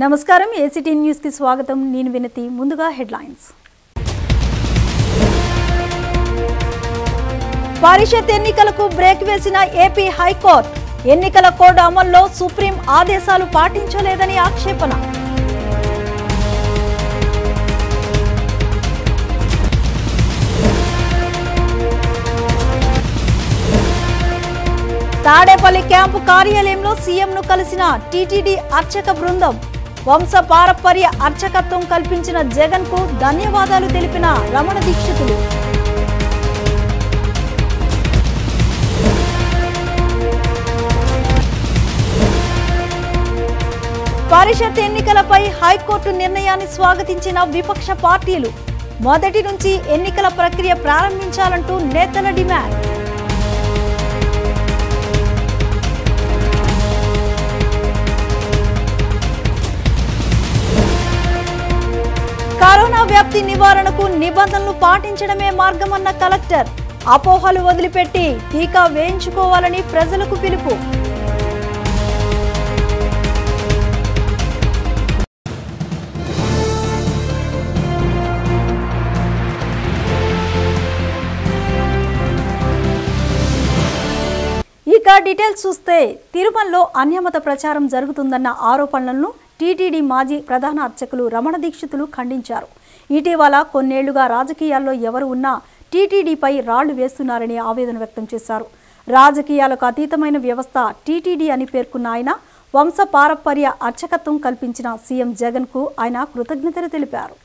నమస్కారం ACT news కి స్వాగతం నేను వినతి ముందుగా హెడ్లైన్స్ పరిషత్ ఎన్నికలకు బ్రేక్ వేసిన ఏపీ హైకోర్టు ఎన్నికల కోడ్ అమల్లో సుప్రీం ఆదేశాలు పాటించలేదని ఆక్షేపణ తాడేపల్లి క్యాంపు కార్యాలయంలో సీఎంను కలిసిన టీటీడీ అర్చక బృందం వంశ పారపర్య అర్చకత్వం కల్పించిన జగన్ కు ధన్యవాదాలు తెలిపిన రమణ దీక్షితులు పరిషత్ ఎన్నికలపై హైకోర్టు నిర్ణయాన్ని స్వాగతించిన విపక్ష పార్టీలు మొదటి నుంచి ఎన్నికల ప్రక్రియ ప్రారంభించాలంటూ నేతల డిమాండ్ కరోనా వ్యాప్తి నివారణకు నిబంధనలు పాటించడమే మార్గమన్న కలెక్టర్ అపోహలు వదిలిపెట్టి టీకా వేయించుకోవాలని ప్రజలకు పిలుపు ఇక డీటెయిల్స్ చూస్తే తిరుమలలో అన్యమత ప్రచారం జరుగుతుందన్న ఆరోపణలను టీటీడీ మాజీ ప్రధాన అర్చకులు రమణ దీక్షితులు ఖండించారు. ఇటీవల కొన్నేళ్లుగా రాజకీయాల్లో ఎవరు ఉన్నా టీటీడీపై రాళ్లు వేస్తున్నారని ఆవేదన వ్యక్తం చేశారు. రాజకీయాలకు అతీతమైన వ్యవస్థ టీటీడీ అని పేర్కొన్న ఆయన వంశ పారపర్య అర్చకత్వం కల్పించిన సీఎం జగన్ కు ఆయన కృతజ్ఞతలు తెలిపారు.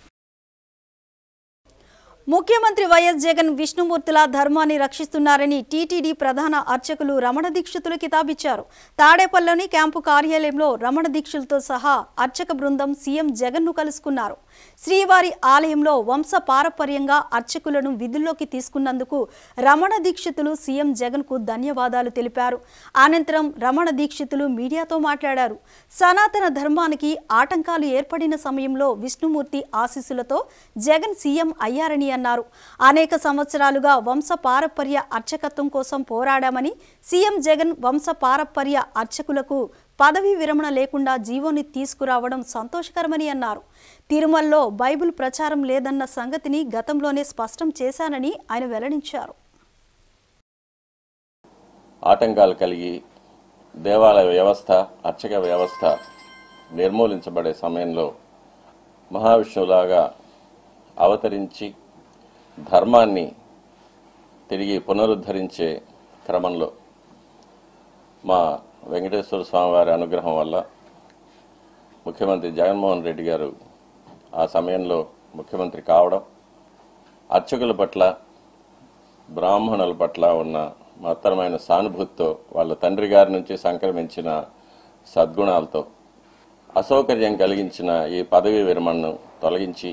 ముఖ్యమంత్రి వైఎస్ జగన్ విష్ణుమూర్తుల ధర్మాన్ని రక్షిస్తున్నారని టీటీడీ ప్రధాన అర్చకులు రమణ దీక్షితులు కితాబిచ్చారు. తాడేపల్లిలోని క్యాంపు కార్యాలయంలో రమణ దీక్షితులతో సహా అర్చక బృందం సీఎం జగన్ ను కలుసుకున్నారు. శ్రీవారి ఆలయంలో వంశ పారపర్యంగా అర్చకులను విధుల్లోకి తీసుకున్నందుకు రమణ దీక్షితులు సీఎం జగన్ కు ధన్యవాదాలు తెలిపారు. అనంతరం రమణ దీక్షితులు మీడియాతో మాట్లాడారు. సనాతన ధర్మానికి ఆటంకాలు ఏర్పడిన సమయంలో విష్ణుమూర్తి ఆశీస్సులతో జగన్ సీఎం అయ్యారని అన్నారు. అనేక సంవత్సరాలుగా వంశ పారపర్య అర్చకత్వం కోసం పోరాడామని సీఎం జగన్ వంశ పారపర్య అర్చకులకు పదవి విరమణ లేకుండా జీవోని తీసుకురావడం సంతోషకరమని అన్నారు. తిరుమలలో బైబిల్ ప్రచారం లేదన్న సంగతిని గతంలోనే స్పష్టం చేశానని ఆయన వెల్లడించారు. ఆటంకాలు కలిగి దేవాలయ వ్యవస్థ అర్చక వ్యవస్థ నిర్మూలించబడే సమయంలో మహావిష్ణువులాగా అవతరించి ధర్మాన్ని తిరిగి పునరుద్ధరించే క్రమంలో మా వెంకటేశ్వర స్వామివారి అనుగ్రహం వల్ల ముఖ్యమంత్రి జగన్మోహన్ రెడ్డి గారు ఆ సమయంలో ముఖ్యమంత్రి కావడం, అర్చకుల పట్ల బ్రాహ్మణుల పట్ల ఉన్న మహత్తరమైన సానుభూతితో వాళ్ళ తండ్రి గారి నుంచి సంక్రమించిన సద్గుణాలతో అసౌకర్యం కలిగించిన ఈ పదవీ విరమణను తొలగించి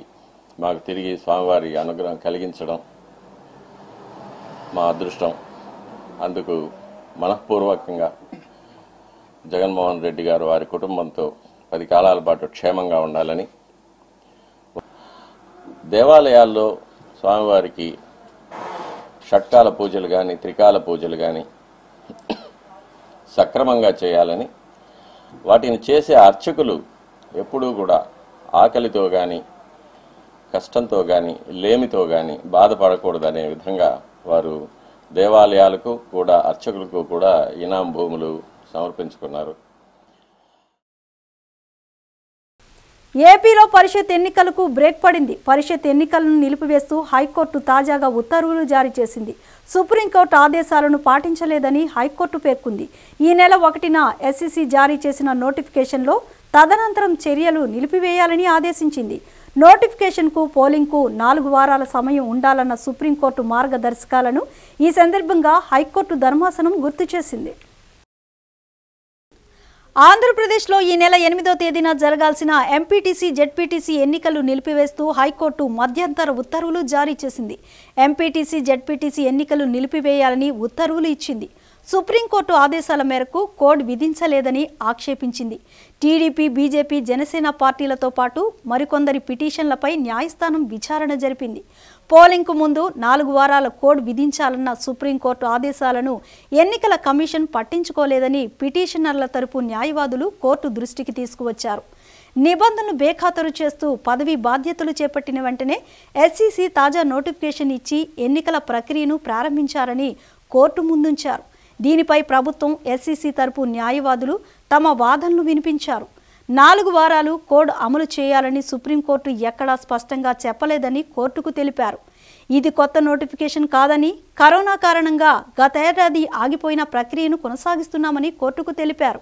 మాకు తిరిగి స్వామివారి అనుగ్రహం కలిగించడం మా అదృష్టం. అందుకు మనఃపూర్వకంగా జగన్మోహన్ రెడ్డి గారు వారి కుటుంబంతో 10 కాలాల పాటు క్షేమంగా ఉండాలని, దేవాలయాల్లో స్వామివారికి షట్కాల పూజలు కానీ త్రికాల పూజలు కానీ సక్రమంగా చేయాలని, వాటిని చేసే అర్చకులు ఎప్పుడూ కూడా ఆకలితో కానీ కష్టంతో కానీ లేమితో కానీ బాధపడకూడదనే విధంగా వారు దేవాలయాలకు కూడా అర్చకులకు కూడా ఇనాం భూములు సమర్పించుకున్నారు. ఏపీలో పరిషత్ ఎన్నికలకు బ్రేక్ పడింది. పరిషత్ ఎన్నికలను నిలిపివేస్తూ హైకోర్టు తాజాగా ఉత్తర్వులు జారీ చేసింది. సుప్రీంకోర్టు ఆదేశాలను పాటించలేదని హైకోర్టు పేర్కొంది. ఈ నెల 1న ఎస్ఈసీ జారీ చేసిన నోటిఫికేషన్లో తదనంతరం చర్యలు నిలిపివేయాలని ఆదేశించింది. నోటిఫికేషన్కు పోలింగ్కు 4 వారాల సమయం ఉండాలన్న సుప్రీంకోర్టు మార్గదర్శకాలను ఈ సందర్భంగా హైకోర్టు ధర్మాసనం గుర్తు చేసింది. ఆంధ్రప్రదేశ్లో ఈ నెల 8వ తేదీన జరగాల్సిన ఎంపీటీసీ జెడ్పీటీసీ ఎన్నికలు నిలిపివేస్తూ హైకోర్టు మధ్యంతర ఉత్తర్వులు జారీ చేసింది. ఎంపీటీసీ జెడ్పీటీసీ ఎన్నికలు నిలిపివేయాలని ఉత్తర్వులు ఇచ్చింది. సుప్రీంకోర్టు ఆదేశాల మేరకు కోడ్ విధించలేదని ఆక్షేపించింది. టీడీపీ, బీజేపీ, జనసేన పార్టీలతో పాటు మరికొందరి పిటిషన్లపై న్యాయస్థానం విచారణ జరిపింది. పోలింగ్కు ముందు 4 వారాల కోడ్ విధించాలన్న సుప్రీంకోర్టు ఆదేశాలను ఎన్నికల కమిషన్ పట్టించుకోలేదని పిటిషనర్ల తరపు న్యాయవాదులు కోర్టు దృష్టికి తీసుకువచ్చారు. నిబంధనలు బేఖాతరు చేస్తూ పదవి బాధ్యతలు చేపట్టిన వెంటనే ఎస్ఈసీ తాజా నోటిఫికేషన్ ఇచ్చి ఎన్నికల ప్రక్రియను ప్రారంభించారని కోర్టు ముందుంచారు. దీనిపై ప్రభుత్వం ఎస్ఈసీ తరపు న్యాయవాదులు తమ వాదనలు వినిపించారు. 4 వారాలు కోడ్ అమలు చేయాలని సుప్రీంకోర్టు ఎక్కడా స్పష్టంగా చెప్పలేదని కోర్టుకు తెలిపారు. ఇది కొత్త నోటిఫికేషన్ కాదని, కరోనా కారణంగా గతేడాది ఆగిపోయిన ప్రక్రియను కొనసాగిస్తున్నామని కోర్టుకు తెలిపారు.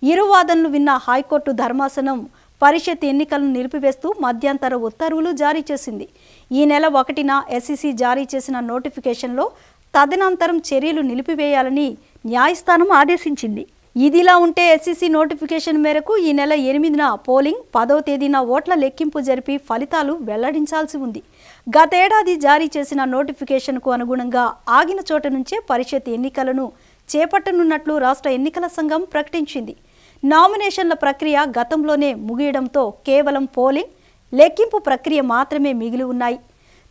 ఇరు వాదనలు విన్న హైకోర్టు ధర్మాసనం పరిషత్ ఎన్నికలను నిలిపివేస్తూ మధ్యంతర ఉత్తర్వులు జారీ చేసింది. ఈ నెల 1న ఎస్ఈసీ జారీ చేసిన నోటిఫికేషన్లో తదనంతరం చర్యలు నిలిపివేయాలని న్యాయస్థానం ఆదేశించింది. ఇదిలా ఉంటే ఎస్ఈసీ నోటిఫికేషన్ మేరకు ఈ నెల 8న పోలింగ్, 10వ తేదీన ఓట్ల లెక్కింపు జరిపి ఫలితాలు వెల్లడించాల్సి ఉంది. గతేడాది జారీ చేసిన నోటిఫికేషన్కు అనుగుణంగా ఆగిన చోట నుంచే పరిషత్ ఎన్నికలను చేపట్టనున్నట్లు రాష్ట్ర ఎన్నికల సంఘం ప్రకటించింది. నామినేషన్ల ప్రక్రియ గతంలోనే ముగియడంతో కేవలం పోలింగ్, లెక్కింపు ప్రక్రియ మాత్రమే మిగిలి ఉన్నాయి.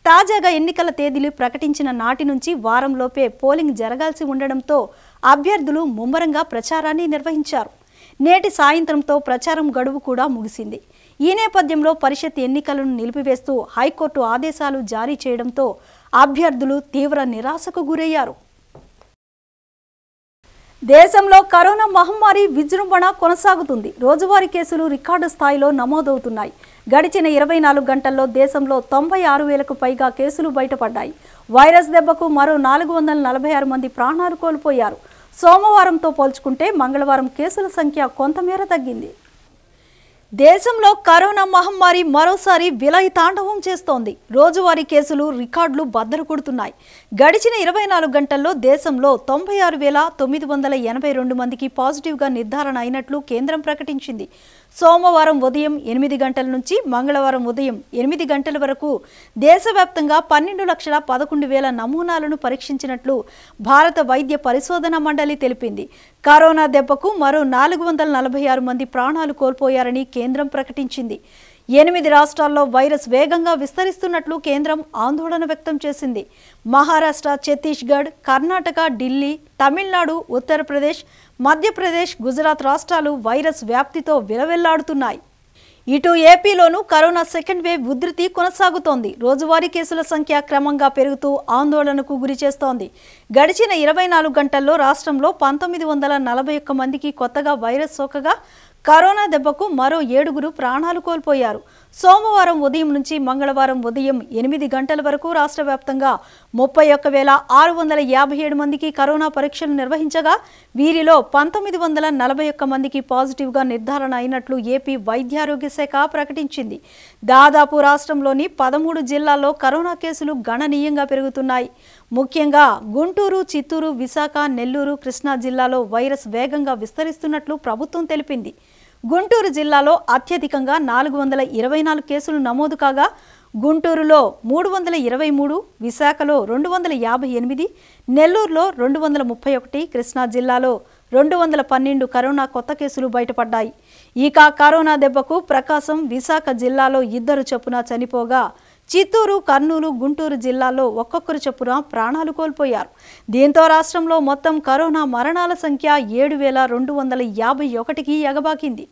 తాజాగా ఎన్నికల తేదీలు ప్రకటించిన నాటి నుంచి వారంలోపే పోలింగ్ జరగాల్సి ఉండడంతో అభ్యర్థులు ముమ్మరంగా ప్రచారాన్ని నిర్వహించారు. నేటి సాయంత్రంతో ప్రచారం గడువు కూడా ముగిసింది. ఈ నేపథ్యంలో పరిషత్ ఎన్నికలను నిలిపివేస్తూ హైకోర్టు ఆదేశాలు జారీ చేయడంతో అభ్యర్థులు తీవ్ర నిరాశకు గురయ్యారు. దేశంలో కరోనా మహమ్మారి విజృంభణ కొనసాగుతుంది. రోజువారీ కేసులు రికార్డు స్థాయిలో నమోదవుతున్నాయి. గడిచిన 24 గంటల్లో దేశంలో 96,000కు పైగా కేసులు బయటపడ్డాయి. వైరస్ దెబ్బకు మరో 446 మంది ప్రాణాలు కోల్పోయారు. సోమవారంతో పోల్చుకుంటే మంగళవారం కేసుల సంఖ్య కొంతమేర తగ్గింది. దేశంలో కరోనా మహమ్మారి మరోసారి విలయ తాండవం చేస్తోంది. రోజువారీ కేసులు రికార్డులు బద్దలు కొడుతున్నాయి. గడిచిన 24 గంటల్లో దేశంలో 96,982 మందికి పాజిటివ్గా నిర్ధారణ అయినట్లు కేంద్రం ప్రకటించింది. సోమవారం ఉదయం 8 గంటల నుంచి మంగళవారం ఉదయం 8 గంటల వరకు దేశవ్యాప్తంగా 12,11,000 నమూనాలను పరీక్షించినట్లు భారత వైద్య పరిశోధన మండలి తెలిపింది. కరోనా దెబ్బకు మరో 446 మంది ప్రాణాలు కోల్పోయారని కేంద్రం ప్రకటించింది. 8 రాష్ట్రాల్లో వైరస్ వేగంగా విస్తరిస్తున్నట్లు కేంద్రం ఆందోళన వ్యక్తం చేసింది. మహారాష్ట్ర, ఛత్తీస్గఢ్, కర్ణాటక, ఢిల్లీ, తమిళనాడు, ఉత్తరప్రదేశ్, మధ్యప్రదేశ్, గుజరాత్ రాష్ట్రాలు వైరస్ వ్యాప్తితో విలవెల్లాడుతున్నాయి. ఇటు ఏపీలోనూ కరోనా సెకండ్ వేవ్ ఉధృతి కొనసాగుతోంది. రోజువారీ కేసుల సంఖ్య క్రమంగా పెరుగుతూ ఆందోళనకు గురిచేస్తోంది. గడిచిన 24 గంటల్లో రాష్ట్రంలో 1941 మందికి కొత్తగా వైరస్ సోకగా కరోనా దెబ్బకు మరో 7గురు ప్రాణాలు కోల్పోయారు. సోమవారం ఉదయం నుంచి మంగళవారం ఉదయం 8 గంటల వరకు రాష్ట్ర వ్యాప్తంగా 31,657 మందికి కరోనా పరీక్షలు నిర్వహించగా వీరిలో 1,941 మందికి పాజిటివ్గా నిర్ధారణ అయినట్లు ఏపీ వైద్యారోగ్య శాఖ ప్రకటించింది. దాదాపు రాష్ట్రంలోని 13 జిల్లాల్లో కరోనా కేసులు గణనీయంగా పెరుగుతున్నాయి. ముఖ్యంగా గుంటూరు, చిత్తూరు, విశాఖ, నెల్లూరు, కృష్ణా జిల్లాలో వైరస్ వేగంగా విస్తరిస్తున్నట్లు ప్రభుత్వం తెలిపింది. గుంటూరు జిల్లాలో అత్యధికంగా 424 కేసులు నమోదు కాగా గుంటూరులో 323, విశాఖలో 258, నెల్లూరులో 231, కృష్ణా జిల్లాలో 212 కరోనా కొత్త కేసులు బయటపడ్డాయి. ఇక కరోనా దెబ్బకు ప్రకాశం, విశాఖ జిల్లాలో 2 చొప్పున చనిపోగా చిత్తూరు, కర్నూలు, గుంటూరు జిల్లాల్లో ఒక్కొక్కరు చొప్పున ప్రాణాలు కోల్పోయారు. దీంతో రాష్ట్రంలో మొత్తం కరోనా మరణాల సంఖ్య 7,251కి ఎగబాకింది.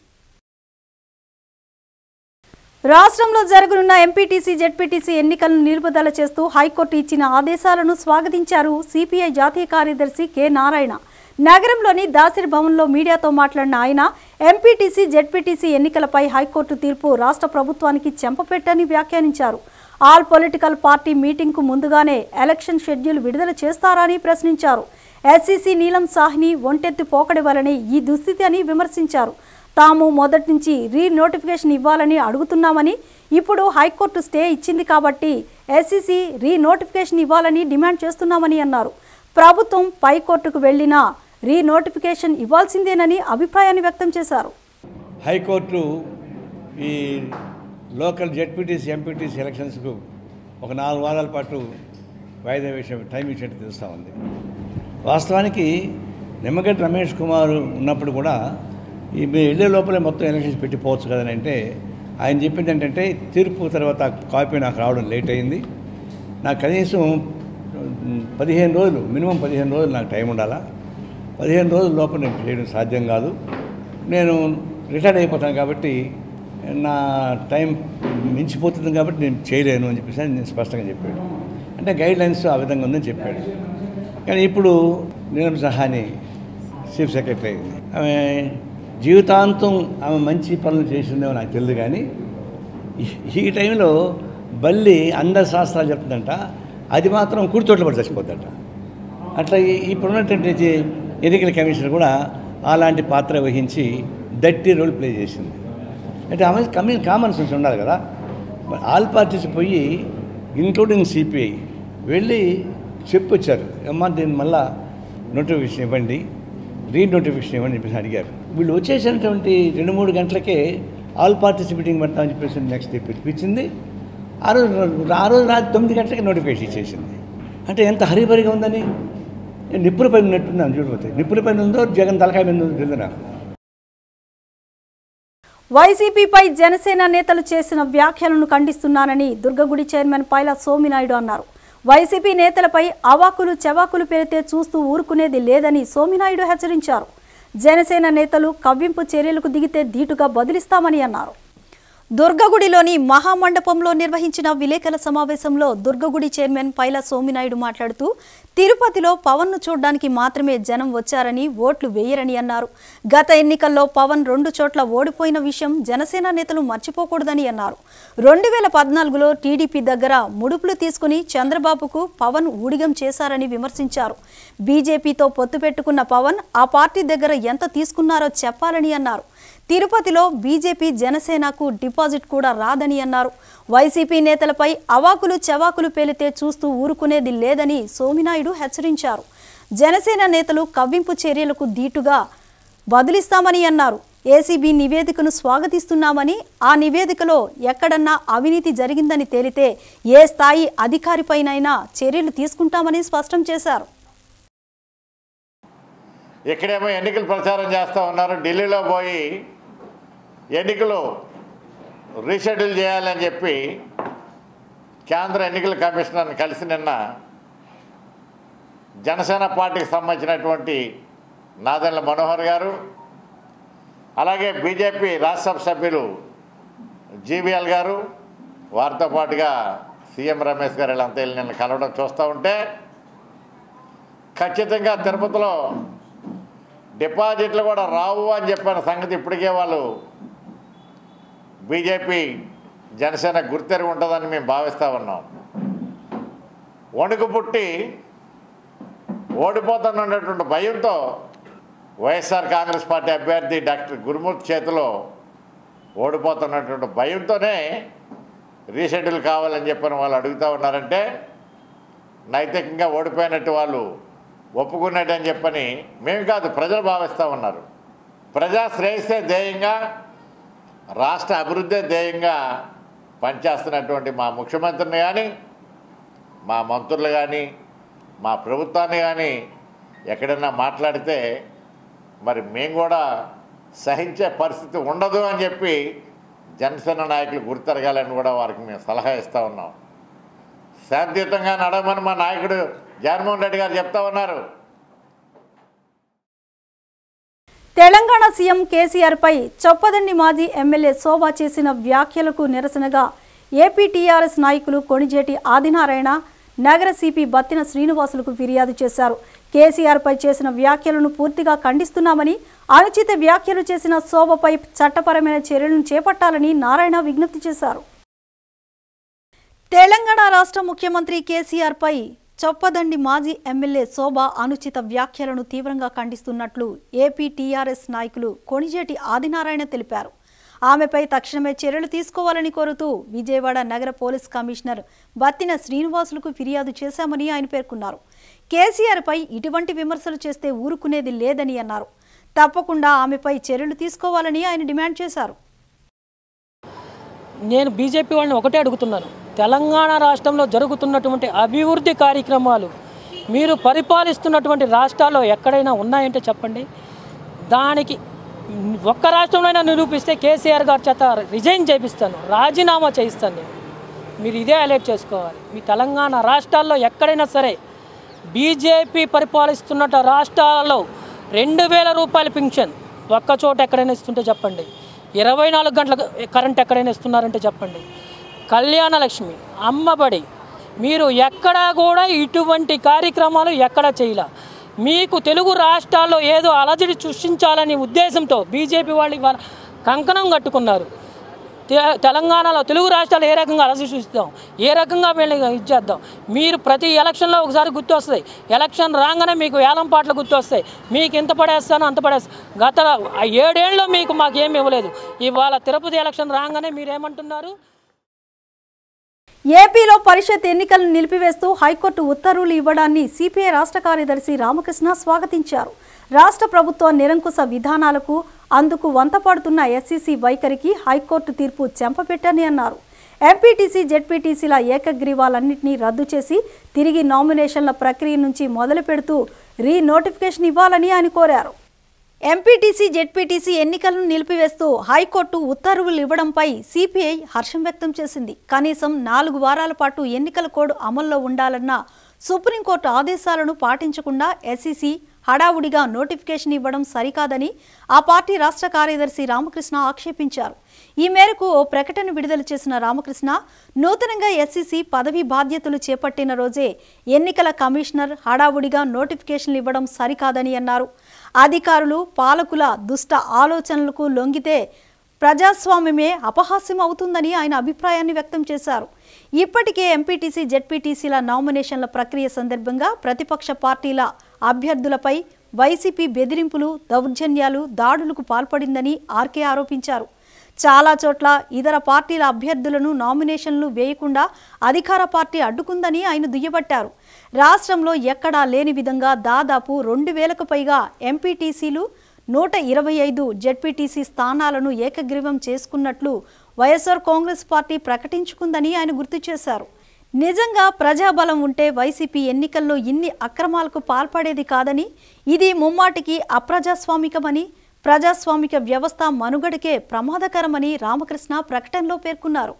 రాష్ట్రంలో జరగనున్న ఎంపీటీసీ, జెడ్పీటీసీ ఎన్నికలను నిలుపుదల చేస్తూ హైకోర్టు ఇచ్చిన ఆదేశాలను స్వాగతించారు సిపిఐ జాతీయ కార్యదర్శి కె నారాయణ. నగరంలోని దాసిర్ భవన్లో మీడియాతో మాట్లాడిన ఆయన ఎంపీటీసీ, జెడ్పీటీసీ ఎన్నికలపై హైకోర్టు తీర్పు రాష్ట్ర ప్రభుత్వానికి చెంపపెట్టని వ్యాఖ్యానించారు. ఆల్ పొలిటికల్ పార్టీ మీటింగ్కు ముందుగానే ఎలక్షన్ షెడ్యూల్ విడుదల చేస్తారని ప్రశ్నించారు. ఎస్సీసీ నీలం సాహ్ని ఒంటెత్తి పోకడి వలనే ఈ దుస్థితి అని విమర్శించారు. తాము మొదటి నుంచి రీనోటిఫికేషన్ ఇవ్వాలని అడుగుతున్నామని, ఇప్పుడు హైకోర్టు స్టే ఇచ్చింది కాబట్టి ఎస్సీసీ రీనోటిఫికేషన్ ఇవ్వాలని డిమాండ్ చేస్తున్నామని అన్నారు. ప్రభుత్వం పైకోర్టుకు వెళ్లినా రీనోటిఫికేషన్ ఇవ్వాల్సిందేనని అభిప్రాయాన్ని వ్యక్తం చేశారు. హైకోర్టు ఈ లోకల్ జెడ్పీటీసీ, ఎంపీటీసీ ఎలక్షన్స్కు ఒక 4 వారాల పాటు వాయిదా విషయం టైం ఇచ్చినట్టు తెలుస్తూ ఉంది. వాస్తవానికి నిమ్మగడ్డ రమేష్ కుమార్ ఉన్నప్పుడు కూడా ఈ వెళ్ళే లోపలే మొత్తం ఎలక్షన్స్ పెట్టిపోవచ్చు కదని అంటే ఆయన చెప్పింది ఏంటంటే తీర్పు తర్వాత కాపీ నాకు రావడం లేట్ అయింది, నాకు కనీసం 15 రోజులు, మినిమం 15 రోజులు నాకు టైం ఉండాలా, 15 రోజుల లోపల నేను చేయడం సాధ్యం కాదు, నేను రిటైర్ అయిపోతాను కాబట్టి నా టైం మించిపోతుంది కాబట్టి నేను చేయలేను అని చెప్పేసి నేను స్పష్టంగా చెప్పాడు. అంటే గైడ్ లైన్స్ ఆ విధంగా ఉందని చెప్పాడు. కానీ ఇప్పుడు నీలం సహాని చీఫ్ సెక్రటరీ అయింది. ఆమె జీవితాంతం ఆమె మంచి పనులు చేసిందేమో నాకు తెలియదు. కానీ ఈ టైంలో బల్లి అందరి శాస్త్రాలు చెప్తుందంట, అది మాత్రం కుడితోట్ల పడి చచ్చిపోద్దట. అట్లా ఇప్పుడున్నటువంటి ఎన్నికల కమిషన్ కూడా అలాంటి పాత్ర వహించి దట్టి రోల్ ప్లే చేసింది. అంటే ఆమె కామన్ సెన్స్ ఉండాలి కదా. ఆల్ పార్టీస్ పోయి ఇంక్లూడింగ్ సిపిఐ వెళ్ళి చెప్పొచ్చారు, అమ్మా దీన్ని మళ్ళా నోటిఫికేషన్ ఇవ్వండి, రీనోటిఫికేషన్ ఇవ్వండి చెప్పేసి అడిగారు. వీళ్ళు వచ్చేసినటువంటి 2-3 గంటలకే ఆల్ పార్టీస్ మీటింగ్ పెడతామని చెప్పేసి నెక్స్ట్ డే పిలిపించింది. ఆ రోజు రాత్రి 9 గంటలకి నోటిఫికేషన్ ఇచ్చేసింది. అంటే ఎంత హరిబరిగా ఉందని. నిప్పుల పైన ఉన్నట్టున్నాను చూడబోతే. నిప్పుల పైన ఉందో జగన్ తలకాయ మీద ఉందో తెలియదు నాకు. వైసీపీపై జనసేన నేతలు చేసిన వ్యాఖ్యలను ఖండిస్తున్నానని దుర్గగుడి చైర్మన్ పైలా సోమినాయుడు అన్నారు. వైసీపీ నేతలపై అవాకులు చెవాకులు పెడితే చూస్తూ ఊరుకునేది లేదని సోమినాయుడు హెచ్చరించారు. జనసేన నేతలు కవ్వింపు చర్యలకు దిగితే ధీటుగా బదిలిస్తామని అన్నారు. దుర్గగుడిలోని మహామండపంలో నిర్వహించిన విలేకరుల సమావేశంలో దుర్గగుడి చైర్మన్ పైలా సోమినాయుడు మాట్లాడుతూ తిరుపతిలో పవన్ను చూడడానికి మాత్రమే జనం వచ్చారని, ఓట్లు వేయరని అన్నారు. గత ఎన్నికల్లో పవన్ 2 చోట్ల ఓడిపోయిన విషయం జనసేన నేతలు మర్చిపోకూడదని అన్నారు. 2014లో టీడీపీ దగ్గర ముడుపులు తీసుకుని చంద్రబాబుకు పవన్ ఊడిగం చేశారని విమర్శించారు. బీజేపీతో పొత్తు పెట్టుకున్న పవన్ ఆ పార్టీ దగ్గర ఎంత తీసుకున్నారో చెప్పాలని అన్నారు. తిరుపతిలో బీజేపీ జనసేనకు డిపాజిట్ కూడా రాదని అన్నారు. వైసీపీ నేతలపై అవాకులు చెవాకులు పేలితే చూస్తూ ఊరుకునేది లేదని సోమినాయుడు హెచ్చరించారు. జనసేన నేతలు కవ్వింపు చర్యలకు ధీటుగా బదిలిస్తామని అన్నారు. ఏసీబీ నివేదికను స్వాగతిస్తున్నామని, ఆ నివేదికలో ఎక్కడన్నా అవినీతి జరిగిందని తేలితే ఏ స్థాయి అధికారిపైనైనా చర్యలు తీసుకుంటామని స్పష్టం చేశారు. ఇక్కడేమో ఎన్నికలు ప్రచారం చేస్తూ ఉన్నారు. ఢిల్లీలో పోయి ఎన్నికలు రీషెడ్యూల్ చేయాలని చెప్పి కేంద్ర ఎన్నికల కమిషనర్ని కలిసి నిన్న జనసేన పార్టీకి సంబంధించినటువంటి నాదెండ్ల మనోహర్ గారు, అలాగే బీజేపీ రాజ్యసభ సభ్యులు జీవీఎల్ గారు, వారితో పాటుగా సీఎం రమేష్ గారు వీళ్ళంతా వెళ్ళి నిన్న కలవడం చూస్తూ ఉంటే ఖచ్చితంగా తిరుపతిలో డిపాజిట్లు కూడా రావు అని చెప్పిన సంగతి ఇప్పటికే వాళ్ళు బీజేపీ జనసేన గుర్తెరిగి ఉంటుందని మేము భావిస్తూ ఉన్నాం. వణుకు పుట్టి ఓడిపోతున్నటువంటి భయంతో వైఎస్ఆర్ కాంగ్రెస్ పార్టీ అభ్యర్థి డాక్టర్ గురుమూర్తి చేతిలో ఓడిపోతున్నటువంటి భయంతోనే రీషెడ్యూల్ కావాలని చెప్పిన వాళ్ళు అడుగుతూ ఉన్నారంటే నైతికంగా ఓడిపోయినట్టు వాళ్ళు ఒప్పుకున్నట్టని చెప్పని మేము కాదు, ప్రజలు భావిస్తూ ఉన్నారు. ప్రజా శ్రేయస్సే ధ్యేయంగా, రాష్ట్ర అభివృద్ధి ధ్యేయంగా పనిచేస్తున్నటువంటి మా ముఖ్యమంత్రిని కానీ, మా మంత్రులు కానీ, మా ప్రభుత్వాన్ని కానీ ఎక్కడైనా మాట్లాడితే మరి మేము కూడా సహించే పరిస్థితి ఉండదు అని చెప్పి జనసేన నాయకులు గుర్తెరగాలని కూడా వారికి మేము సలహా ఇస్తూ ఉన్నాం. శాంతియుతంగా నడవమని మా నాయకుడు జగన్మోహన్ రెడ్డి గారు చెప్తా ఉన్నారు. తెలంగాణ సీఎం కేసీఆర్పై చొప్పదండి మాజీ ఎమ్మెల్యే శోభా చేసిన వ్యాఖ్యలకు నిరసనగా ఏపీ టీఆర్ఎస్ నాయకులు కొణిజేటి ఆదినారాయణ నగర సిపి బత్తిన శ్రీనివాసులకు ఫిర్యాదు చేశారు. కేసీఆర్పై చేసిన వ్యాఖ్యలను పూర్తిగా ఖండిస్తున్నామని, అనుచిత వ్యాఖ్యలు చేసిన శోభపై చట్టపరమైన చర్యలను చేపట్టాలని నారాయణ విజ్ఞప్తి చేశారు. తెలంగాణ రాష్ట్ర ముఖ్యమంత్రి కేసీఆర్పై చొప్పదండి మాజీ ఎమ్మెల్యే శోభా అనుచిత వ్యాఖ్యలను తీవ్రంగా ఖండిస్తున్నట్లు ఏపీ టీఆర్ఎస్ నాయకులు కొణిజేటి ఆదినారాయణ తెలిపారు. ఆమెపై తక్షణమే చర్యలు తీసుకోవాలని కోరుతూ విజయవాడ నగర పోలీస్ కమిషనర్ బత్తిన శ్రీనివాసులకు ఫిర్యాదు చేశామని ఆయన పేర్కొన్నారు. కేసీఆర్పై ఇటువంటి విమర్శలు చేస్తే ఊరుకునేది లేదని అన్నారు. తప్పకుండా ఆమెపై చర్యలు తీసుకోవాలని ఆయన డిమాండ్ చేశారు. నేను బీజేపీ వాళ్ళని ఒకటే అడుగుతున్నాను, తెలంగాణ రాష్ట్రంలో జరుగుతున్నటువంటి అభివృద్ధి కార్యక్రమాలు మీరు పరిపాలిస్తున్నటువంటి రాష్ట్రాల్లో ఎక్కడైనా ఉన్నాయంటే చెప్పండి. దానికి ఒక్క రాష్ట్రంలో నిరూపిస్తే కేసీఆర్ గారి చేత రిజైన్ చేపిస్తాను, రాజీనామా చేయిస్తాను నేను. మీరు ఇదే అలర్ట్ చేసుకోవాలి. మీ తెలంగాణ రాష్ట్రాల్లో ఎక్కడైనా సరే బీజేపీ పరిపాలిస్తున్న రాష్ట్రాలలో 2000 రూపాయల పింఛన్ ఒక్క చోట ఎక్కడైనా ఇస్తుంటే చెప్పండి. 24 గంటల కరెంట్ ఎక్కడైనా ఇస్తున్నారంటే చెప్పండి. కళ్యాణ లక్ష్మి, అమ్మబడి, మీరు ఎక్కడా కూడా ఇటువంటి కార్యక్రమాలు ఎక్కడా చేయలే. మీకు తెలుగు రాష్ట్రాల్లో ఏదో అలజడి సృష్టించాలనే ఉద్దేశంతో బీజేపీ వాళ్ళు ఇవాళ కంకణం కట్టుకున్నారు. తెలంగాణలో తెలుగు రాష్ట్రాలు ఏ రకంగా అలజడి సృష్టిస్తాం, ఏ రకంగా వీళ్ళని ఇచ్చేద్దాం. మీరు ప్రతి ఎలక్షన్లో ఒకసారి గుర్తు వస్తాయి. ఎలక్షన్ రాగానే మీకు వేలం పాటలు గుర్తు వస్తాయి. మీకు ఇంత పడేస్తాను అంత పడేస్తాను. గత 7 ఏళ్ళలో మీకు మాకేం ఇవ్వలేదు. ఇవాళ తిరుపతి ఎలక్షన్ రాగానే మీరేమంటున్నారు? ఏపీలో పరిషత్ ఎన్నికలను నిలిపివేస్తూ హైకోర్టు ఉత్తర్వులు ఇవ్వడాన్ని సిపిఐ రాష్ట్ర కార్యదర్శి రామకృష్ణ స్వాగతించారు. రాష్ట్ర ప్రభుత్వ నిరంకుశ విధానాలకు అందుకు వంతపడుతున్న ఎస్సీసీ వైఖరికి హైకోర్టు తీర్పు చెంపపెట్టని అన్నారు. ఎంపీటీసీ, జెడ్పీటీసీల ఏకగ్రీవాలన్నింటినీ రద్దు చేసి తిరిగి నామినేషన్ల ప్రక్రియ నుంచి మొదలు పెడుతూ రీనోటిఫికేషన్ ఇవ్వాలని ఆయన కోరారు. ఎంపీటీసీ, జెడ్పీటీసీ ఎన్నికలను నిలిపివేస్తూ హైకోర్టు ఉత్తర్వులు ఇవ్వడంపై సిపిఐ హర్షం వ్యక్తం చేసింది. కనీసం 4 వారాల పాటు ఎన్నికల కోడ్ అమల్లో ఉండాలన్న సుప్రీంకోర్టు ఆదేశాలను పాటించకుండా ఎస్సీసీ హడావుడిగా నోటిఫికేషన్ ఇవ్వడం సరికాదని ఆ పార్టీ రాష్ట్ర కార్యదర్శి రామకృష్ణ ఆక్షేపించారు. ఈ మేరకు ఓ ప్రకటన విడుదల చేసిన రామకృష్ణ, నూతనంగా ఎస్సీసీ పదవి బాధ్యతలు చేపట్టిన రోజే ఎన్నికల కమిషనర్ హడావుడిగా నోటిఫికేషన్లు ఇవ్వడం సరికాదని అన్నారు. అధికారులు, పాలకుల దుష్ట ఆలోచనలకు లొంగితే ప్రజాస్వామ్యమే అపహాస్యం అవుతుందని ఆయన అభిప్రాయాన్ని వ్యక్తం చేశారు. ఇప్పటికే ఎంపీటీసీ, జెడ్పీటీసీల నామినేషన్ల ప్రక్రియ సందర్భంగా ప్రతిపక్ష పార్టీల అభ్యర్థులపై వైసీపీ బెదిరింపులు, దౌర్జన్యాలు, దాడులకు పాల్పడిందని ఆర్కే ఆరోపించారు. చాలా చోట్ల ఇతర పార్టీల అభ్యర్థులను నామినేషన్లు వేయకుండా అధికార పార్టీ అడ్డుకుందని ఆయన దుయ్యబట్టారు. రాష్ట్రంలో ఎక్కడా లేని విధంగా దాదాపు 2000కు పైగా ఎంపీటీసీలు, 125 జెడ్పీటీసీ స్థానాలను ఏకగ్రీవం చేసుకున్నట్లు వైఎస్ఆర్ కాంగ్రెస్ పార్టీ ప్రకటించుకుందని ఆయన గుర్తు చేశారు. నిజంగా ప్రజాబలం ఉంటే వైసీపీ ఎన్నికల్లో ఇన్ని అక్రమాలకు పాల్పడేది కాదని, ఇది ముమ్మాటికి అప్రజాస్వామికమని, ప్రజాస్వామిక వ్యవస్థ మనుగడకే ప్రమాదకరమని రామకృష్ణ ప్రకటనలో పేర్కొన్నారు.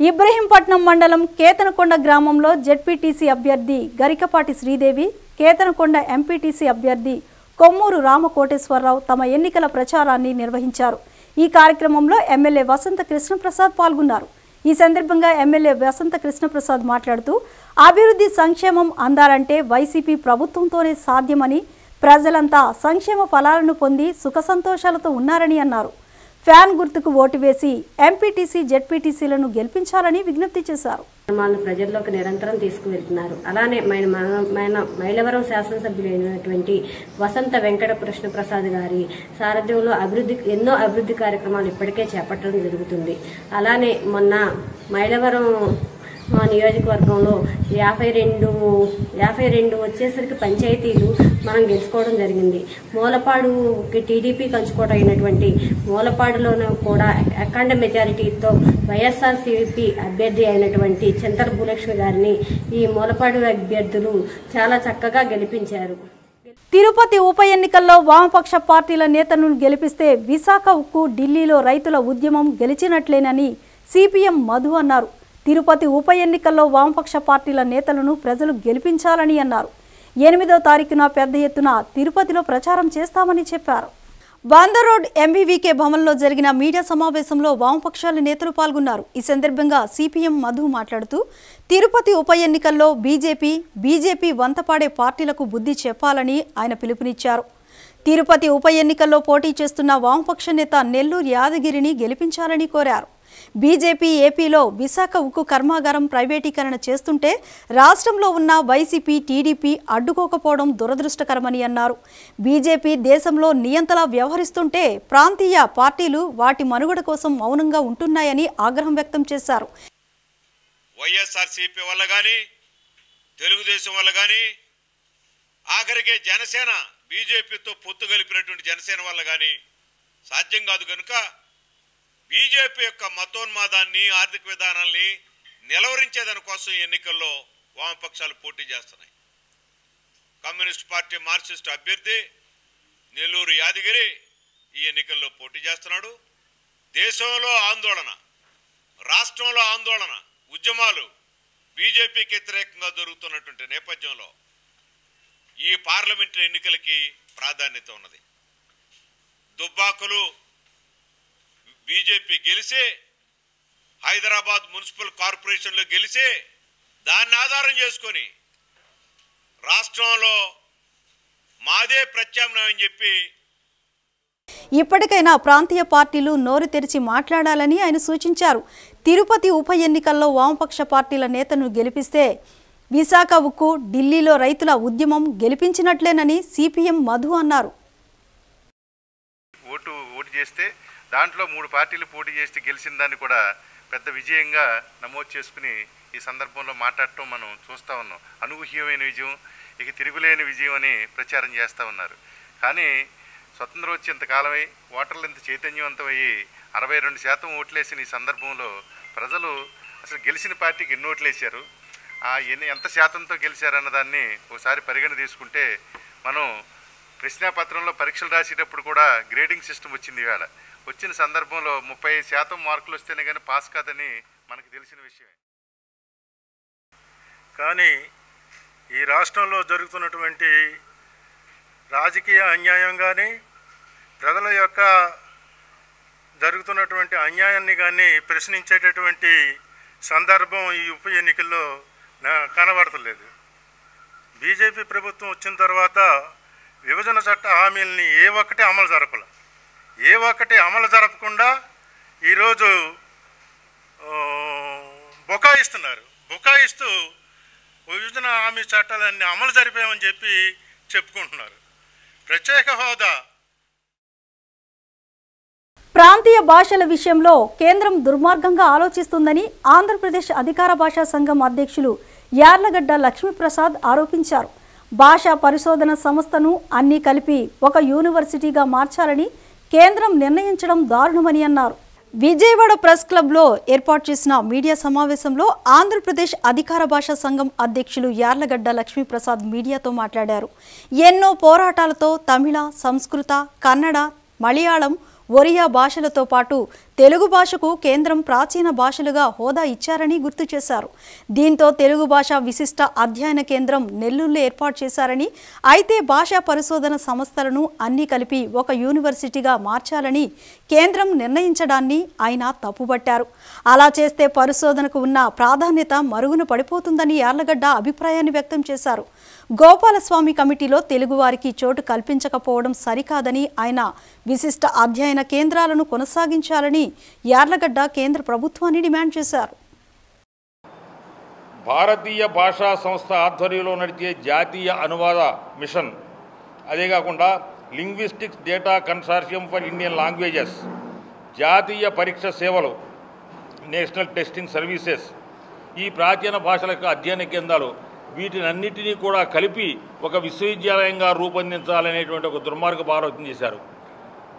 ఇబ్రహీంపట్నం మండలం కేతనకొండ గ్రామంలో జెడ్పీటీసీ అభ్యర్థి గరికపాటి శ్రీదేవి, కేతనకొండ ఎంపీటీసీ అభ్యర్థి కొమ్మూరు రామకోటేశ్వరరావు తమ ఎన్నికల ప్రచారాన్ని నిర్వహించారు. ఈ కార్యక్రమంలో ఎమ్మెల్యే వసంత కృష్ణప్రసాద్ పాల్గొన్నారు. ఈ సందర్భంగా ఎమ్మెల్యే వసంత కృష్ణప్రసాద్ మాట్లాడుతూ, అభివృద్ధి, సంక్షేమం అందాలంటే వైసీపీ ప్రభుత్వంతోనే సాధ్యమని, ప్రజలంతా సంక్షేమ ఫలాలను పొంది సుఖ సంతోషాలతో ఉన్నారని అన్నారు. ఫ్యాన్ గుర్తుకు ఓటు వేసి ఎంపీటీసీ, జెడ్పీటీసీలను గెలిపించాలని విజ్ఞప్తి చేశారు. ప్రజల్లోకి నిరంతరం తీసుకువెళ్తున్నారు. అలానే మైలవరం శాసనసభ్యులైనటువంటి వసంత వెంకట కృష్ణప్రసాద్ గారి సారథ్యంలో ఎన్నో అభివృద్ధి కార్యక్రమాలు ఇప్పటికే చేపట్టడం జరుగుతుంది. అలానే మొన్న మైలవరం నియోజకవర్గంలో 52 వచ్చేసరికి పంచాయతీలు మనం గెలుచుకోవడం జరిగింది. మూలపాడుకి టీడీపీ కంచుకోట అయినటువంటి మూలపాడులోనూ కూడా అఖండ మెజారిటీతో వైఎస్ఆర్సీపీ అభ్యర్థి అయినటువంటి చింతల భూలక్ష్మి గారిని ఈ మూలపాడు అభ్యర్థులు చాలా చక్కగా గెలిపించారు. తిరుపతి ఉప ఎన్నికల్లో వామపక్ష పార్టీల నేతలను గెలిపిస్తే విశాఖ ఉక్కు, ఢిల్లీలో రైతుల ఉద్యమం గెలిచినట్లేనని సిపిఎం మధు అన్నారు. తిరుపతి ఉప ఎన్నికల్లో వామపక్ష పార్టీల నేతలను ప్రజలు గెలిపించాలని అన్నారు. 8వ తారీఖున పెద్ద ఎత్తున తిరుపతిలో ప్రచారం చేస్తామని చెప్పారు. బందర్ రోడ్ ఎంబీవీకే భవన్లో జరిగిన మీడియా సమావేశంలో వామపక్షాల నేతలు పాల్గొన్నారు. ఈ సందర్భంగా సిపిఎం మధు మాట్లాడుతూ, తిరుపతి ఉప ఎన్నికల్లో బీజేపీ వంతపాడే పార్టీలకు బుద్ధి చెప్పాలని ఆయన పిలుపునిచ్చారు. తిరుపతి ఉప ఎన్నికల్లో పోటీ చేస్తున్న వామపక్ష నేత నెల్లూరు యాదగిరిని గెలిపించాలని కోరారు. బీజేపీ ఏపీలో విశాఖ ఉక్కు కర్మాగారం ప్రైవేటీకరణ చేస్తుంటే రాష్ట్రంలో ఉన్న వైసీపీ, టీడీపీ అడ్డుకోకపోవడం దురదృష్టకరమని అన్నారు. బీజేపీ దేశంలో నియంతలా వ్యవహరిస్తుంటే ప్రాంతీయ పార్టీలు వాటి మనుగడ కోసం మౌనంగా ఉంటున్నాయని ఆగ్రహం వ్యక్తం చేశారు. వైఎస్ఆర్సీపీ వల్ల కానీ, తెలుగుదేశం వల్ల కానీ, ఆఖరికి జనసేన బీజేపీతో పొత్తు కలిపినటువంటి జనసేన వల్ల కానీ సాధ్యం కాదు. కనుక బీజేపీ యొక్క మతోన్మాదాన్ని, ఆర్థిక విధానాల్ని నిలవరించేదానికోసం ఎన్నికల్లో వామపక్షాలు పోటీ చేస్తున్నాయి. కమ్యూనిస్ట్ పార్టీ మార్క్సిస్ట్ అభ్యర్థి నెల్లూరు యాదగిరి ఈ ఎన్నికల్లో పోటీ చేస్తున్నాడు. దేశంలో ఆందోళన, రాష్ట్రంలో ఆందోళన, ఉద్యమాలు బీజేపీకి వ్యతిరేకంగా జరుగుతున్నటువంటి నేపథ్యంలో ఈ పార్లమెంటరీ ఎన్నికలకి ప్రాధాన్యత ఉన్నది. దుబ్బాకులు బీజేపీ గెలిసే హైదరాబాద్ మున్సిపల్ కార్పొరేషన్లో గెలిసే దాన్ని ఆధారం చేసుకొని రాష్ట్రంలో మాదే ప్రత్యామ్నాయం చెప్పి ఇప్పటికైనా ప్రాంతీయ పార్టీలు నోరు తెరిచి మాట్లాడాలని ఆయన సూచించారు. తిరుపతి ఉప ఎన్నికల్లో వామపక్ష పార్టీల నేతను గెలిపిస్తే విశాఖ ఉక్కు, ఢిల్లీలో రైతుల ఉద్యమం గెలిపించినట్లేనని సిపిఎం మధు అన్నారు. ఓటు చేస్తే దాంట్లో 3 పార్టీలు పోటీ చేస్తే గెలిచిన దాన్ని కూడా పెద్ద విజయంగా నమోదు చేసుకుని ఈ సందర్భంలో మాట్లాడటం మనం చూస్తూ ఉన్నాం. అనూహ్యమైన విజయం, ఇక తిరుగులేని విజయం అని ప్రచారం చేస్తూ ఉన్నారు. కానీ స్వతంత్రం వచ్చి ఇంతకాలమై ఓటర్లు ఇంత చైతన్యవంతమయ్యి 62% ఓట్లేసిన ఈ సందర్భంలో ప్రజలు అసలు గెలిచిన పార్టీకి ఎన్ని ఓట్లేశారు, ఎంత శాతంతో గెలిచారన్న దాన్ని ఒకసారి పరిగణ తీసుకుంటే మనం ప్రశ్నాపత్రంలో పరీక్షలు రాసేటప్పుడు కూడా గ్రేడింగ్ సిస్టమ్ వచ్చింది. ఇవాళ వచ్చిన సందర్భంలో 30% మార్కులు వస్తేనే కానీ పాస్ కాదని మనకు తెలిసిన విషయమే. కానీ ఈ రాష్ట్రంలో జరుగుతున్నటువంటి రాజకీయ అన్యాయం కానీ ప్రజల యొక్క జరుగుతున్నటువంటి అన్యాయాన్ని కానీ ప్రశ్నించేటటువంటి సందర్భం ఈ ఉప ఎన్నికల్లో కనబడతలేదు. బీజేపీ ప్రభుత్వం వచ్చిన తర్వాత విభజన చట్ట హామీలని ఏ ఒక్కటి అమలు జరపకుండా ఈరోజు బుకాయిస్తూ విభజన హామీ చట్టాలన్నీ అమలు జరిపామని చెప్పి చెప్పుకుంటున్నారు. ప్రత్యేక హోదా, ప్రాంతీయ భాషల విషయంలో కేంద్రం దుర్మార్గంగా ఆలోచిస్తుందని ఆంధ్రప్రదేశ్ అధికార భాషా సంఘం అధ్యక్షులు యార్లగడ్డ లక్ష్మీప్రసాద్ ఆరోపించారు. భాషా పరిశోధన సంస్థను అన్నీ కలిపి ఒక యూనివర్సిటీగా మార్చాలని కేంద్రం నిర్ణయించడం దారుణమని అన్నారు. విజయవాడ ప్రెస్ క్లబ్లో ఏర్పాటు చేసిన మీడియా సమావేశంలో ఆంధ్రప్రదేశ్ అధికార భాషా సంఘం అధ్యక్షులు యార్లగడ్డ లక్ష్మీప్రసాద్ మీడియాతో మాట్లాడారు. ఎన్నో పోరాటాలతో తమిళ, సంస్కృత, కన్నడ, మలయాళం, ఒరియా భాషలతో పాటు తెలుగు భాషకు కేంద్రం ప్రాచీన భాషలుగా హోదా ఇచ్చారని గుర్తు చేశారు. దీంతో తెలుగు భాష విశిష్ట అధ్యయన కేంద్రం నెల్లూరులో ఏర్పాటు చేశారని, అయితే భాషా పరిశోధన సంస్థలను అన్నీ కలిపి ఒక యూనివర్సిటీగా మార్చాలని కేంద్రం నిర్ణయించడాన్ని ఆయన తప్పుబట్టారు. అలా చేస్తే పరిశోధనకు ఉన్న ప్రాధాన్యత మరుగున పడిపోతుందని యార్లగడ్డ అభిప్రాయాన్ని వ్యక్తం చేశారు. గోపాలస్వామి కమిటీలో తెలుగువారికి చోటు కల్పించకపోవడం సరికాదని ఆయన విశిష్ట అధ్యయన కేంద్రాలను కొనసాగించాలని యార్లగడ్డ కేంద్ర ప్రభుత్వాన్ని డిమాండ్ చేశారు. భారతీయ భాషా సంస్థ ఆధ్వర్యంలో నడిచే జాతీయ అనువాద మిషన్, అదే కాకుండా linguistics data consortium for Indian languages, జాతీయ పరీక్ష సేవలు, నేషనల్ టెస్టింగ్ సర్వీసెస్, ఈ ప్రాచీన భాషల యొక్క అధ్యయన కేంద్రాలు, వీటినన్నిటినీ కూడా కలిపి ఒక విశ్వవిద్యాలయంగా రూపొందించాలనేటువంటి ఒక దుర్మార్గపు ఆలోచన చేశారు.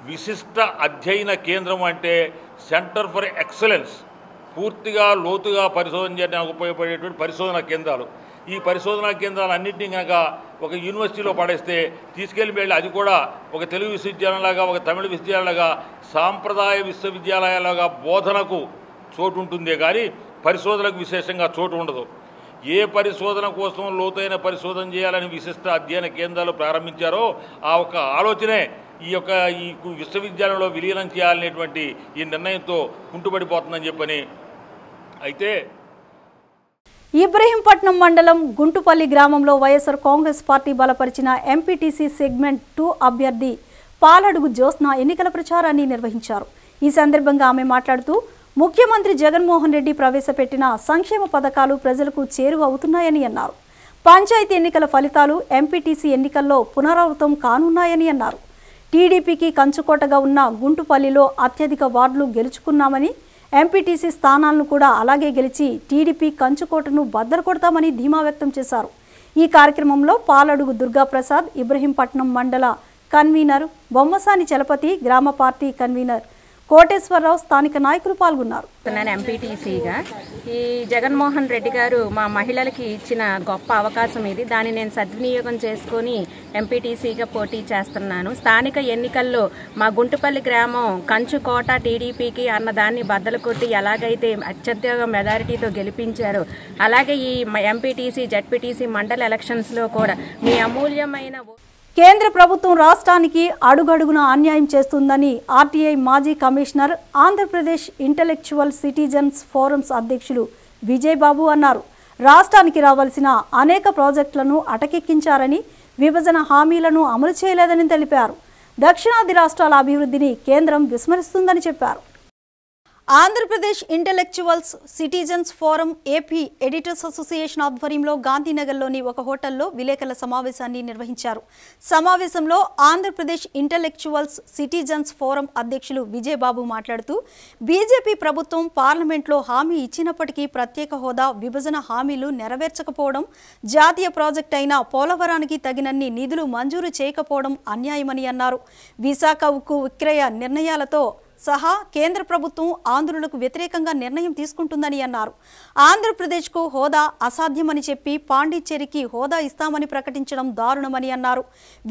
విశిష్ట అధ్యయన కేంద్రం అంటే సెంటర్ ఫర్ ఎక్సలెన్స్, పూర్తిగా లోతుగా పరిశోధన చేయడానికి ఉపయోగపడేటువంటి పరిశోధనా కేంద్రాలు. ఈ పరిశోధనా కేంద్రాలన్నింటినీ కనుక ఒక యూనివర్సిటీలో పడేస్తే తీసుకెళ్ళి అది కూడా ఒక తెలుగు విశ్వవిద్యాలయంలాగా, ఒక తమిళ విశ్వవిద్యాలయంలాగా, సాంప్రదాయ విశ్వవిద్యాలయాలుగా బోధనకు చోటు ఉంటుందే కానీ పరిశోధనకు విశేషంగా చోటు ఉండదు. ఏ పరిశోధన కోసం లోతైన పరిశోధన చేయాలని విశిష్ట అధ్యయన కేంద్రాలు ప్రారంభించారో ఆ ఒక ఆలోచనే ఈ విశ్వవిద్యాలయంలో విలీనం చేయాలనేటువంటి ఈ నిర్ణయంతో కుంటుపడిపోతుందని చెప్పని. అయితే ఇబ్రహీంపట్నం మండలం గుంటుపల్లి గ్రామంలో వైఎస్ఆర్ కాంగ్రెస్ పార్టీ బలపరిచిన ఎంపీటీసీ సెగ్మెంట్ 2 అభ్యర్థి పాలడుగు జ్యోత్స్న ఎన్నికల ప్రచారాన్ని నిర్వహించారు. ఈ సందర్భంగా ఆమె మాట్లాడుతూ ముఖ్యమంత్రి జగన్మోహన్ రెడ్డి ప్రవేశపెట్టిన సంక్షేమ పథకాలు ప్రజలకు చేరువ అవుతున్నాయని అన్నారు. పంచాయతీ ఎన్నికల ఫలితాలు ఎంపీటీసీ ఎన్నికల్లో పునరావృతం కానున్నాయని అన్నారు. టీడీపీకి కంచుకోటగా ఉన్న గుంటుపల్లిలో అత్యధిక వార్డులు గెలుచుకున్నామని, ఎంపీటీసీ స్థానాలను కూడా అలాగే గెలిచి టీడీపీ కంచుకోటను బద్దలు కొడతామని ధీమా వ్యక్తం చేశారు. ఈ కార్యక్రమంలో పాలడుగు దుర్గాప్రసాద్, ఇబ్రహీంపట్నం మండల కన్వీనర్ బొమ్మసాని చలపతి, గ్రామ పార్టీ కన్వీనర్ కోటేశ్వరరావు, స్థానిక నాయకులు పాల్గొన్నారు. నేను ఎంపీటీసీగా ఈ జగన్మోహన్ రెడ్డి గారు మా మహిళలకి ఇచ్చిన గొప్ప అవకాశం ఇది. దాన్ని నేను సద్వినియోగం చేసుకొని ఎంపీటీసీగా పోటీ చేస్తున్నాను. స్థానిక ఎన్నికల్లో మా గుంటుపల్లి గ్రామం కంచుకోట టీడీపీకి అన్నదాన్ని బద్దలు కొట్టి ఎలాగైతే అత్యధిక మెజారిటీతో గెలిపించారో అలాగే ఈ ఎంపీటీసీ జడ్పీటీసీ మండల ఎలక్షన్స్లో కూడా మీ అమూల్యమైన కేంద్ర ప్రభుత్వం రాష్ట్రానికి అడుగడుగున అన్యాయం చేస్తుందని ఆర్టీఐ మాజీ commissioner Andhra Pradesh intellectual citizens forums అధ్యక్షులు విజయబాబు అన్నారు. రాష్ట్రానికి రావాల్సిన అనేక ప్రాజెక్టులను అటకెక్కించారని, విభజన హామీలను అమలు చేయలేదని తెలిపారు. దక్షిణాది రాష్ట్రాల అభివృద్ధిని కేంద్రం విస్మరిస్తుందని చెప్పారు. Andhra Pradesh intellectuals citizens forum AP editors association ఆధ్వర్యంలో గాంధీనగర్లోని ఒక హోటల్లో విలేకరుల సమావేశాన్ని నిర్వహించారు. సమావేశంలో ఆంధ్రప్రదేశ్ ఇంటెలెక్చువల్స్ సిటిజన్స్ ఫోరం అధ్యక్షులు విజయబాబు మాట్లాడుతూ, బీజేపీ ప్రభుత్వం పార్లమెంట్లో హామీ ఇచ్చినప్పటికీ ప్రత్యేక హోదా, విభజన హామీలు నెరవేర్చకపోవడం, జాతీయ ప్రాజెక్టు అయిన పోలవరానికి తగినన్ని నిధులు మంజూరు చేయకపోవడం అన్యాయమని అన్నారు. విశాఖ ఉక్కు విక్రయ నిర్ణయాలతో సహా కేంద్ర ప్రభుత్వం ఆంధ్రులకు వ్యతిరేకంగా నిర్ణయం తీసుకుంటుందని అన్నారు. ఆంధ్రప్రదేశ్కు హోదా అసాధ్యమని చెప్పి పాండిచ్చేరికి హోదా ఇస్తామని ప్రకటించడం దారుణమని అన్నారు.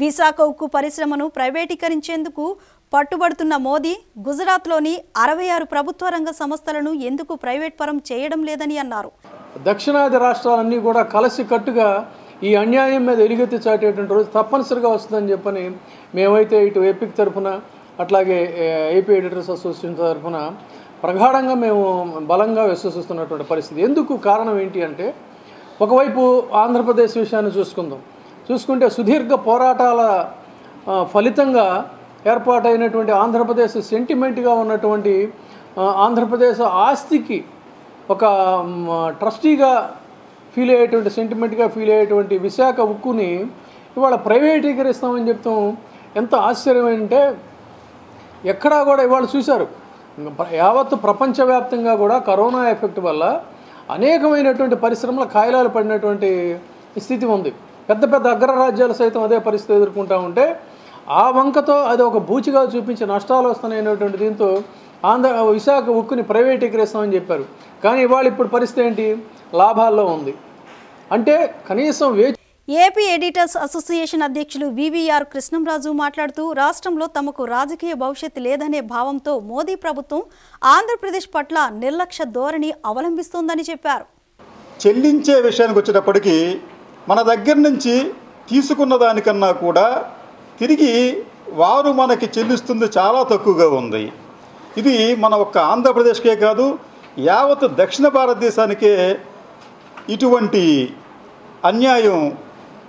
విశాఖ ఉక్కు పరిశ్రమను ప్రైవేటీకరించేందుకు పట్టుబడుతున్న మోదీ గుజరాత్లోని 66 ప్రభుత్వ రంగ సంస్థలను ఎందుకు ప్రైవేట్ పరం చేయడం లేదని అన్నారు. దక్షిణాది రాష్ట్రాలన్నీ కూడా కలిసి కట్టుగా ఈ అన్యాయం మీద ఎలుగెత్తి చాటేటువంటి రోజు తప్పనిసరిగా వస్తుందని చెప్పని మేమైతే ఇటు ఎపిక్ తరఫున అట్లాగే ఏపీ ఎడిటర్స్ అసోసియేషన్ తరఫున ప్రగాఢంగా మేము బలంగా విశ్వసిస్తున్నటువంటి పరిస్థితి. ఎందుకు కారణం ఏంటి అంటే, ఒకవైపు ఆంధ్రప్రదేశ్ విషయాన్ని చూసుకుంటే సుదీర్ఘ పోరాటాల ఫలితంగా ఏర్పాటైనటువంటి ఆంధ్రప్రదేశ్ సెంటిమెంట్గా ఉన్నటువంటి ఆంధ్రప్రదేశ్ ఆస్తికి ఒక ట్రస్టీగా ఫీల్ అయ్యేటువంటి సెంటిమెంట్గా ఫీల్ అయ్యేటువంటి విశాఖ ఉక్కుని ఇవాళ ప్రైవేటీకరిస్తామని చెప్తాం. ఎంత ఆశ్చర్యం అంటే, ఎక్కడా కూడా ఇవాళ చూశారు, యావత్తు ప్రపంచవ్యాప్తంగా కూడా కరోనా ఎఫెక్ట్ వల్ల అనేకమైనటువంటి పరిశ్రమల కాయలాలు పడినటువంటి స్థితి ఉంది. పెద్ద పెద్ద అగ్రరాజ్యాలు సైతం అదే పరిస్థితి ఎదుర్కొంటూ ఉంటే ఆ వంకతో అది ఒక బూచిగా చూపించి నష్టాలు వస్తున్నాయనేటువంటి దీంతో విశాఖ ఉక్కుని ప్రైవేటీకరిస్తామని చెప్పారు. కానీ ఇవాళ ఇప్పుడు పరిస్థితి ఏంటి? లాభాల్లో ఉంది. అంటే కనీసం ఏపీ ఎడిటర్స్ అసోసియేషన్ అధ్యక్షులు వివిఆర్ కృష్ణంరాజు మాట్లాడుతూ, రాష్ట్రంలో తమకు రాజకీయ భవిష్యత్తు లేదనే భావంతో మోదీ ప్రభుత్వం ఆంధ్రప్రదేశ్ పట్ల నిర్లక్ష్య ధోరణి అవలంబిస్తోందని చెప్పారు. చెల్లించే విషయానికి వచ్చేటప్పటికి మన దగ్గర నుంచి తీసుకున్న దానికన్నా కూడా తిరిగి వారు మనకి చెల్లిస్తుంది చాలా తక్కువగా ఉంది. ఇది మన ఒక్క ఆంధ్రప్రదేశ్కే కాదు, యావత్ దక్షిణ భారతదేశానికే ఇటువంటి అన్యాయం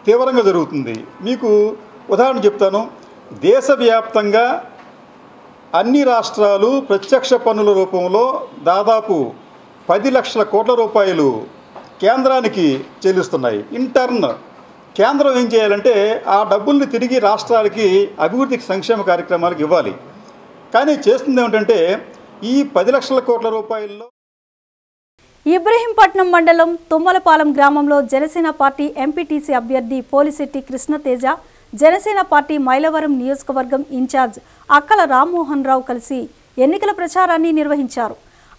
తీవ్రంగా జరుగుతుంది. మీకు ఉదాహరణ చెప్తాను. దేశవ్యాప్తంగా అన్ని రాష్ట్రాలు ప్రత్యక్ష పన్నుల రూపంలో దాదాపు 10 లక్షల కోట్ల రూపాయలు కేంద్రానికి చెల్లిస్తున్నాయి. ఇంటర్న్ కేంద్రం ఏం చేయాలంటే ఆ డబ్బుల్ని తిరిగి రాష్ట్రాలకి అభివృద్ధికి సంక్షేమ కార్యక్రమాలకు ఇవ్వాలి. కానీ చేస్తుంది ఏమిటంటే, ఈ 10 లక్షల కోట్ల రూపాయల్లో ఇబ్రహీంపట్నం మండలం తుమ్మలపాలెం గ్రామంలో జనసేన పార్టీ ఎంపీటీసీ అభ్యర్థి పోలిశెట్టి కృష్ణతేజ, జనసేన పార్టీ మైలవరం నియోజకవర్గం ఇన్ఛార్జ్ అక్కల రామ్మోహన్ రావు కలిసి ఎన్నికల ప్రచారాన్ని నిర్వహించారు.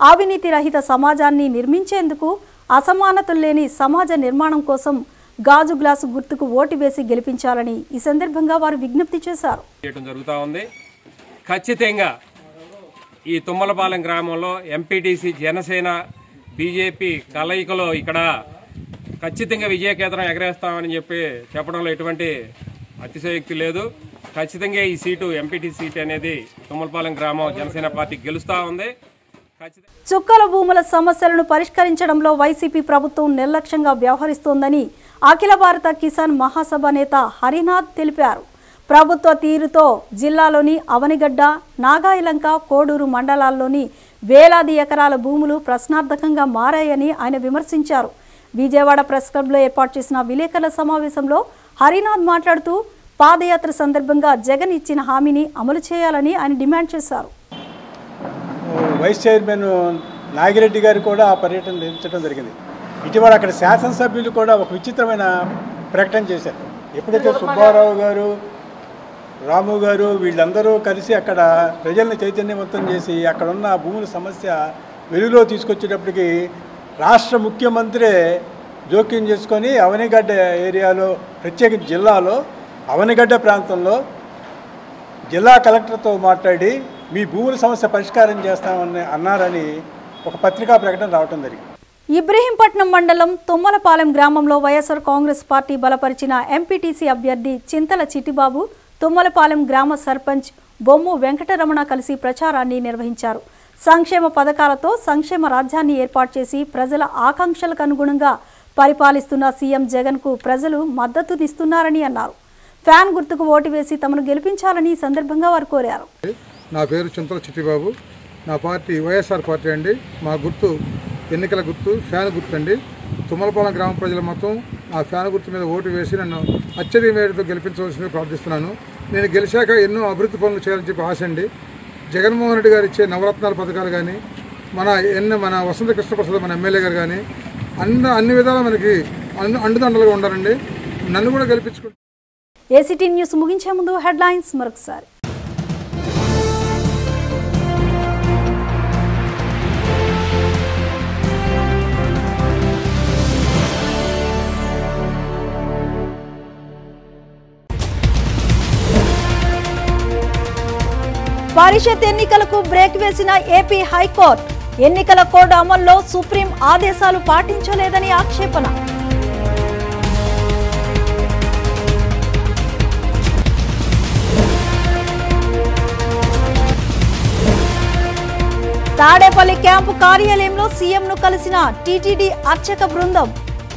అవినీతి రహిత సమాజాన్ని నిర్మించేందుకు, అసమానతలు లేని సమాజ నిర్మాణం కోసం గాజు గ్లాసు గుర్తుకు ఓటు వేసి గెలిపించాలని ఈ సందర్భంగా వారు విజ్ఞప్తి చేశారు. ఖచ్చితంగా ఈ తుమ్మలపాలెం గ్రామంలో ఎంపీటీసీ జనసేన బీజేపీ కలయికలో ఇక్కడ ఖచ్చితంగా విజయకేతనం ఎగరేస్తామని చెప్పడంలో ఎటువంటి అతిశయోక్తి లేదు. ఖచ్చితంగా ఈ సీటు ఎంపీటీసీ సీట్ అనేది తుమ్మలపాలెం గ్రామం జనసేన పార్టీ గెలుస్తూ ఉంది. చుక్కల భూముల సమస్యలను పరిష్కరించడంలో వైసీపీ ప్రభుత్వం నిర్లక్ష్యంగా వ్యవహరిస్తోందని అఖిల భారత కిసాన్ మహాసభ నేత హరినాథ్ తెలిపారు. ప్రభుత్వ తీరుతో జిల్లాలోని అవనిగడ్డ, నాగాయలంక, కోడూరు మండలాల్లోని వేలాది ఎకరాల భూములు ప్రశ్నార్థకంగా మారాయని ఆయన విమర్శించారు. విజయవాడ ప్రెస్ క్లబ్లో ఏర్పాటు చేసిన విలేకరుల సమావేశంలో హరినాథ్ మాట్లాడుతూ, పాదయాత్ర సందర్భంగా జగన్ ఇచ్చిన హామీని అమలు చేయాలని ఆయన డిమాండ్ చేశారు. వైస్ చైర్మన్ నాగిరెడ్డి గారు కూడా ఆ పర్యటన నిర్వహించడం జరిగింది. ఇటీవల అక్కడ శాసనసభ్యులు కూడా ఒక విచిత్రమైన ప్రకటన చేశారు. ఎప్పుడైతే సుబ్బారావు గారు, రాము గారు వీళ్ళందరూ కలిసి అక్కడ ప్రజల్ని చైతన్యవంతం చేసి అక్కడున్న భూముల సమస్య వెలుగులో తీసుకొచ్చేటప్పటికి రాష్ట్ర ముఖ్యమంత్రి జోక్యం చేసుకొని అవనిగడ్డ ఏరియాలో, ప్రత్యేకించి జిల్లాలో అవనిగడ్డ ప్రాంతంలో జిల్లా కలెక్టర్తో మాట్లాడి మీ భూముల సమస్య పరిష్కారం చేస్తామని అన్నారని ఒక పత్రికా ప్రకటన రావటం జరిగింది. ఇబ్రహీంపట్నం మండలం తుమ్మలపాలెం గ్రామంలో వైఎస్ఆర్ కాంగ్రెస్ పార్టీ బలపరిచిన ఎంపీటీసీ అభ్యర్థి చింతల చిట్టిబాబు తుమ్మలపాలెం గ్రామ సర్పంచ్ బొమ్ము వెంకటరమణ కలిసి ప్రచారాన్ని నిర్వహించారు. సంక్షేమ పథకాలతో సంక్షేమ రాజ్యాన్ని ఏర్పాటు చేసి ప్రజల ఆకాంక్షలకు అనుగుణంగా పరిపాలిస్తున్న సీఎం జగన్కు ప్రజలు మద్దతునిస్తున్నారని అన్నారు. ఫ్యాన్ గుర్తుకు ఓటు వేసి తమను గెలిపించాలని ఈ సందర్భంగా వారు కోరారు. నా పేరు చింతల చిట్టిబాబు. నా పార్టీ వైఎస్ఆర్ పార్టీ అండి. మా గుర్తు ఎన్నికల గుర్తు ఫ్యాన్ గుర్తు అండి. తుమ్మలపాలెం గ్రామ ప్రజల మొత్తం ఆ ఫ్యాన్ గుర్తు మీద ఓటు వేసి నన్ను అత్యధిక మేరతో గెలిపించవలసిందిగా ప్రార్థిస్తున్నాను. నేను గెలిచాక ఎన్నో అభివృద్ధి పనులు చేయాలని చెప్పి ఆశ అండి. జగన్మోహన్ రెడ్డి గారు ఇచ్చే నవరత్నాల పథకాలు కానీ మన వసంత కృష్ణప్రసాద్ మన ఎమ్మెల్యే గారు కానీ అన్ని విధాలా మనకి అండుదండలుగా ఉండాలండి. నన్ను కూడా గెలిపించుకుంటారు. ఏసీటీ న్యూస్ ముగించే ముందు హెడ్లైన్స్ మరొకసారి. పరిషత్ ఎన్నికలకు బ్రేక్ వేసిన ఏపీ హైకోర్టు. ఎన్నికల కోడ్ అమల్లో సుప్రీం ఆదేశాలు పాటించలేదని ఆక్షేపణ. తాడేపల్లి క్యాంపు కార్యాలయంలో సీఎంను కలిసిన టీటీడీ అర్చక బృందం.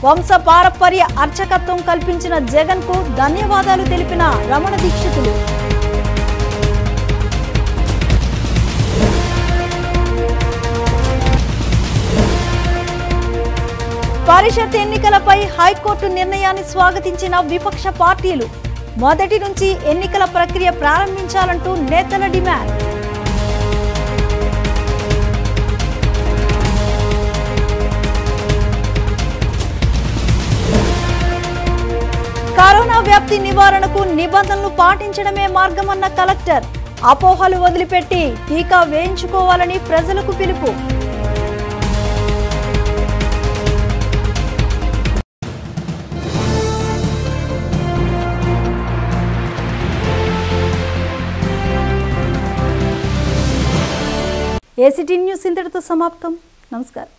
వంశ పారపర్య అర్చకత్వం కల్పించిన జగన్కు ధన్యవాదాలు తెలిపిన రమణ దీక్షితులు. పరిషత్ ఎన్నికలపై హైకోర్టు నిర్ణయాన్ని స్వాగతించిన విపక్ష పార్టీలు. మొదటి నుంచి ఎన్నికల ప్రక్రియ ప్రారంభించాలంటూ నేతల డిమాండ్. కరోనా వ్యాప్తి నివారణకు నిబంధనలు పాటించడమే మార్గమన్న కలెక్టర్. అపోహలు వదిలిపెట్టి టీకా వేయించుకోవాలని ప్రజలకు పిలుపు. ఏసీటీ న్యూస్ ఇంతటితో సమాప్తం. నమస్కారం.